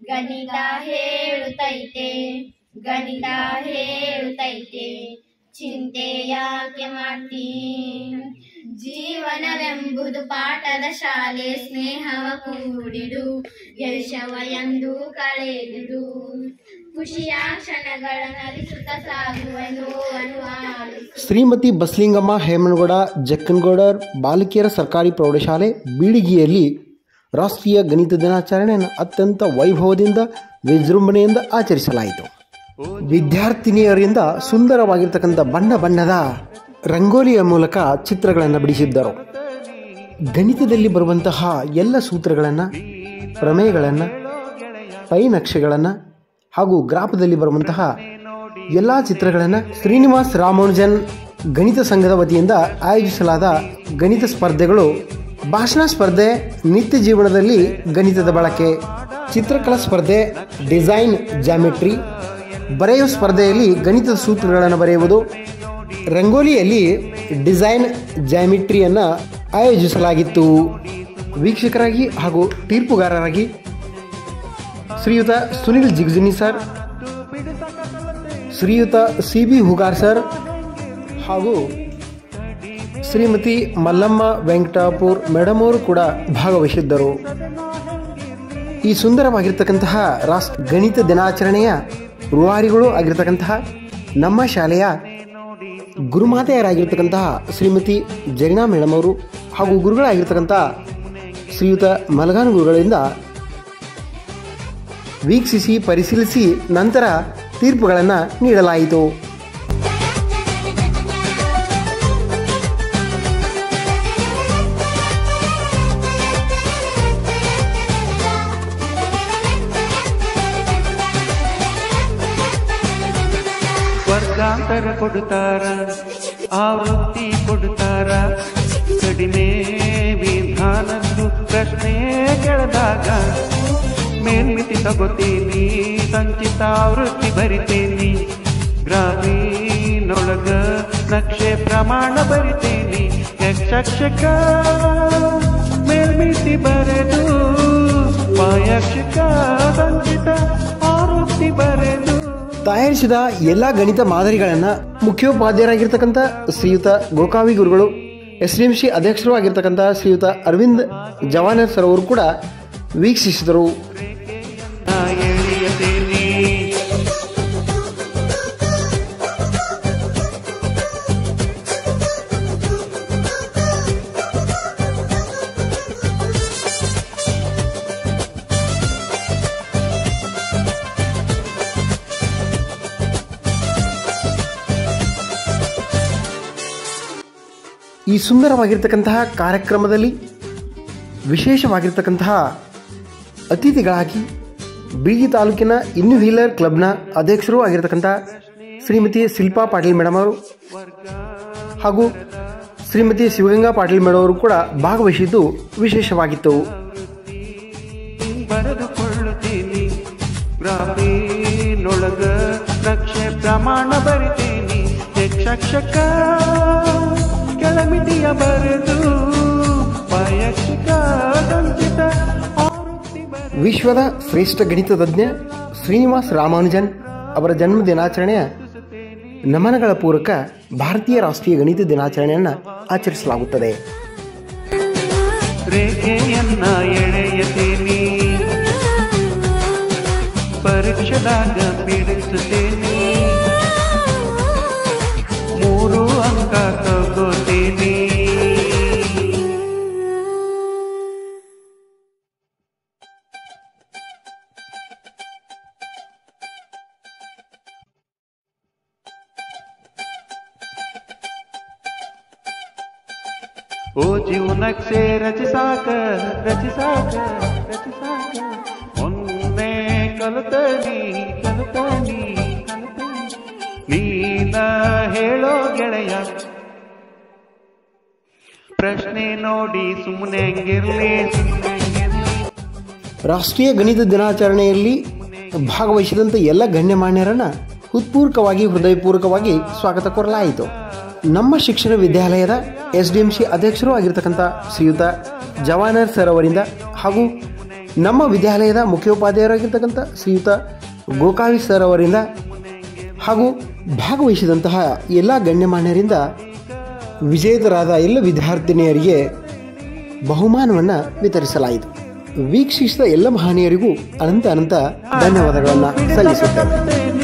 ಗಣಿತ ಹೇಳುತ್ತೈತೆ ಗಣಿತ ಹೇಳುತ್ತೈತೆ ಚಿಂತೆ ಯಾಕೆ ಮಾಡ್ತೀ ಜೀವನವೆಂಬುದು ಪಾಠದ ಶಾಲೆ ಸ್ನೇಹವ ಕೂಡಿಡು ಗೆಲ್ಶವ ಎಂದು ಕಳೆದಿಡು ಖುಷಿಯ ಕ್ಷಣಗಳ ನಲಿಸುತ್ತ ಸಾಗುವ ನೋವನ್ನು ಆಲಿಸು. ಶ್ರೀಮತಿ ಬಸಲಿಂಗಮ್ಮ ಹೇಮನಗೌಡ ಜಕ್ಕನಗೌಡರ್ ಬಾಲಕಿಯರ ಸರ್ಕಾರಿ ಪ್ರೌಢಶಾಲೆ ಬೀಳಿಗಿಯಲ್ಲಿ ರಾಷ್ಟ್ರೀಯ ಗಣಿತ ದಿನಾಚರಣೆಯನ್ನು ಅತ್ಯಂತ ವೈಭವದಿಂದ ವಿಜೃಂಭಣೆಯಿಂದ ಆಚರಿಸಲಾಯಿತು. ವಿದ್ಯಾರ್ಥಿನಿಯರಿಂದ ಸುಂದರವಾಗಿರ್ತಕ್ಕಂಥ ಬಣ್ಣ ಬಣ್ಣದ ರಂಗೋಲಿಯ ಮೂಲಕ ಚಿತ್ರಗಳನ್ನು ಬಿಡಿಸಿದ್ದರು. ಗಣಿತದಲ್ಲಿ ಬರುವಂತಹ ಎಲ್ಲ ಸೂತ್ರಗಳನ್ನು, ಪ್ರಮೇಯಗಳನ್ನು, ಪೈ ನಕ್ಷೆಗಳನ್ನು ಹಾಗೂ ಗ್ರಾಫದಲ್ಲಿ ಬರುವಂತಹ ಎಲ್ಲ ಚಿತ್ರಗಳನ್ನು ಶ್ರೀನಿವಾಸ್ ರಾಮಾನುಜನ್ ಗಣಿತ ಸಂಘದ ವತಿಯಿಂದ ಆಯೋಜಿಸಲಾದ ಗಣಿತ ಸ್ಪರ್ಧೆಗಳು, ಭಾಷಣ ಸ್ಪರ್ಧೆ, ನಿತ್ಯ ಜೀವನದಲ್ಲಿ ಗಣಿತದ ಬಳಕೆ, ಚಿತ್ರಕಲಾ ಸ್ಪರ್ಧೆ, ಡಿಸೈನ್ ಜಾಮೆಟ್ರಿ, ಬರೆಯುವ ಸ್ಪರ್ಧೆಯಲ್ಲಿ ಗಣಿತದ ಸೂತ್ರಗಳನ್ನು ಬರೆಯುವುದು, ರಂಗೋಲಿಯಲ್ಲಿ ಡಿಸೈನ್ ಜಾಮೆಟ್ರಿಯನ್ನು ಆಯೋಜಿಸಲಾಗಿತ್ತು. ವೀಕ್ಷಕರಾಗಿ ಹಾಗೂ ತೀರ್ಪುಗಾರರಾಗಿ ಶ್ರೀಯುತ ಸುನಿಲ್ ಜಿಗ್ಜಿನಿ ಸರ್, ಶ್ರೀಯುತ CB ಹುಗಾರ್ ಸರ್ ಹಾಗೂ ಶ್ರೀಮತಿ ಮಲ್ಲಮ್ಮ ವೆಂಕಟಾಪುರ್ ಮೇಡಮ್ ಅವರು ಕೂಡ ಭಾಗವಹಿಸಿದ್ದರು. ಈ ಸುಂದರವಾಗಿರ್ತಕ್ಕಂತಹ ಗಣಿತ ದಿನಾಚರಣೆಯ ರೂವಾರಿಗಳು ಆಗಿರ್ತಕ್ಕಂತಹ ನಮ್ಮ ಶಾಲೆಯ ಗುರುಮಾತೆಯರಾಗಿರ್ತಕ್ಕಂತಹ ಶ್ರೀಮತಿ ಜರೀನಾ ಮೇಡಮ್ ಅವರು ಹಾಗೂ ಗುರುಗಳಾಗಿರ್ತಕ್ಕಂತಹ ಶ್ರೀಯುತ ಮಲಗಾನ್ ಗುರುಗಳಿಂದ ವೀಕ್ಷಿಸಿ ಪರಿಶೀಲಿಸಿ ನಂತರ ತೀರ್ಪುಗಳನ್ನು ನೀಡಲಾಯಿತು. ವರ್ಗಾಂತರ ಕೊಡುತ್ತಾರ, ಆವೃತ್ತಿ ಕೊಡುತ್ತಾರ, ಕಡಿಮೆ ವಿಧಾನದ್ದು ಪ್ರಶ್ನೆ ಕೇಳಿದಾಗ ಮೇಲ್ಮಿತಿ ತಗೋತೀನಿ, ಸಂಚಿತ ಆವೃತ್ತಿ ಬರಿತೇನಿ, ಗ್ರಾಮೀಣೊಳಗ ನಕ್ಷೆ ಪ್ರಮಾಣ ಬರಿತೇನಿ, ಯಕ್ಷಕ ಮೇಲ್ಮಿತಿ ಬರೆದು ಪಾಯಕ್ಷಕ ಸಂಚಿತ ಆವೃತ್ತಿ ಬರೆದು ತಯಾರಿಸಿದ ಎಲ್ಲ ಗಣಿತ ಮಾದರಿಗಳನ್ನು ಮುಖ್ಯೋಪಾಧ್ಯಾಯರಾಗಿರ್ತಕ್ಕಂಥ ಶ್ರೀಯುತ ಗೋಕಾವಿ ಗುರುಗಳು, SDMC ಅಧ್ಯಕ್ಷರು ಆಗಿರ್ತಕ್ಕಂಥ ಶ್ರೀಯುತ ಅರವಿಂದ್ ಜವಾನರ್ ಸರ್ ಅವರು ಕೂಡ ವೀಕ್ಷಿಸಿದರು. ಈ ಸುಂದರವಾಗಿರ್ತಕ್ಕಂತಹ ಕಾರ್ಯಕ್ರಮದಲ್ಲಿ ವಿಶೇಷವಾಗಿರ್ತಕ್ಕಂತಹ ಅತಿಥಿಗಳಾಗಿ ಬೀಗಿ ತಾಲೂಕಿನ ಇನ್ನು ವೀಲರ್ ಕ್ಲಬ್ನ ಅಧ್ಯಕ್ಷರು ಆಗಿರ್ತಕ್ಕಂಥ ಶ್ರೀಮತಿ ಶಿಲ್ಪಾ ಪಾಟೀಲ್ ಮೇಡಮ್ ಅವರು ಹಾಗೂ ಶ್ರೀಮತಿ ಶಿವಗಂಗಾ ಪಾಟೀಲ್ ಮೇಡಮ್ ಅವರು ಕೂಡ ಭಾಗವಹಿಸಿದ್ದು ವಿಶೇಷವಾಗಿತ್ತು. ಬರೆದುಕೊಳ್ಳುತ್ತೀನಿ, ಗ್ರಾಮೀಣೊಳಗ ನಕ್ಷೆ ಪ್ರಮಾಣ ಬರಿತೀನಿ, ಯಕ್ಷಕ ಕೆಳಮಿತಿಯ ಬರೆದು ಪಾಯಕ್ಷಕ ಸಂಚಿತ ಆವೃತ್ತಿ ಬರೆದು. ವಿಶ್ವದ ಶ್ರೇಷ್ಠ ಗಣಿತಜ್ಞ ಶ್ರೀನಿವಾಸ್ ರಾಮಾನುಜನ್ ಅವರ ಜನ್ಮ ದಿನಾಚರಣೆಯ ನಮನಗಳ ಪೂರಕ ಭಾರತೀಯ ರಾಷ್ಟ್ರೀಯ ಗಣಿತ ದಿನಾಚರಣೆಯನ್ನು ಆಚರಿಸಲಾಗುತ್ತದೆ. ರೇಖೆಯನ್ನ ಎಳೆಯುತ್ತೇನೆ, ಪರೀಕ್ಷೆದಾಗ ಬಿಡಿಸುತ್ತೇನೆ, 3 ಅಂಕ ತಗೋತೇನೆ. ಓ ಜೀವನಕ್ಕೆ ರಚಿಸಾಕ ರಚಿಸಾಕ ರಚಿಸಾಕ ಒಮ್ಮೆ ಕಲಿತನಿ ಕಲಿತನಿ ನೀನ ಹೇಳೋ ಗೆಳೆಯ ಪ್ರಶ್ನೆ ನೋಡಿ ಸುಮ್ಮನೆ ಹೆಂಗಿರ್ಲಿ. ರಾಷ್ಟ್ರೀಯ ಗಣಿತ ದಿನಾಚರಣೆಯಲ್ಲಿ ಭಾಗವಹಿಸಿದಂಥ ಎಲ್ಲ ಗಣ್ಯಮಾನ್ಯರನ್ನು ಹೃತ್ಪೂರ್ವಕವಾಗಿ ಹೃದಯಪೂರ್ವಕವಾಗಿ ಸ್ವಾಗತ ಕೋರಲಾಯಿತು. ನಮ್ಮ ಶಿಕ್ಷಣ ವಿದ್ಯಾಲಯದ SDMC ಅಧ್ಯಕ್ಷರು ಆಗಿರ್ತಕ್ಕಂಥ ಶ್ರೀಯುತ ಜವಾನರ್ ಸರ್ ಅವರಿಂದ ಹಾಗೂ ನಮ್ಮ ವಿದ್ಯಾಲಯದ ಮುಖ್ಯೋಪಾಧ್ಯಾಯರಾಗಿರ್ತಕ್ಕಂಥ ಶ್ರೀಯುತ ಗೋಕಾವಿ ಸರ್ ಅವರಿಂದ ಹಾಗೂ ಭಾಗವಹಿಸಿದಂತಹ ಎಲ್ಲ ಗಣ್ಯಮಾನ್ಯರಿಂದ ವಿಜೇತರಾದ ಎಲ್ಲ ವಿದ್ಯಾರ್ಥಿನಿಯರಿಗೆ ಬಹುಮಾನವನ್ನು ವಿತರಿಸಲಾಯಿತು. ವೀಕ್ಷಿಸಿದ ಎಲ್ಲ ಮಹನೀಯರಿಗೂ ಅನಂತ ಧನ್ಯವಾದಗಳನ್ನು ಸಲ್ಲಿಸುತ್ತೇವೆ.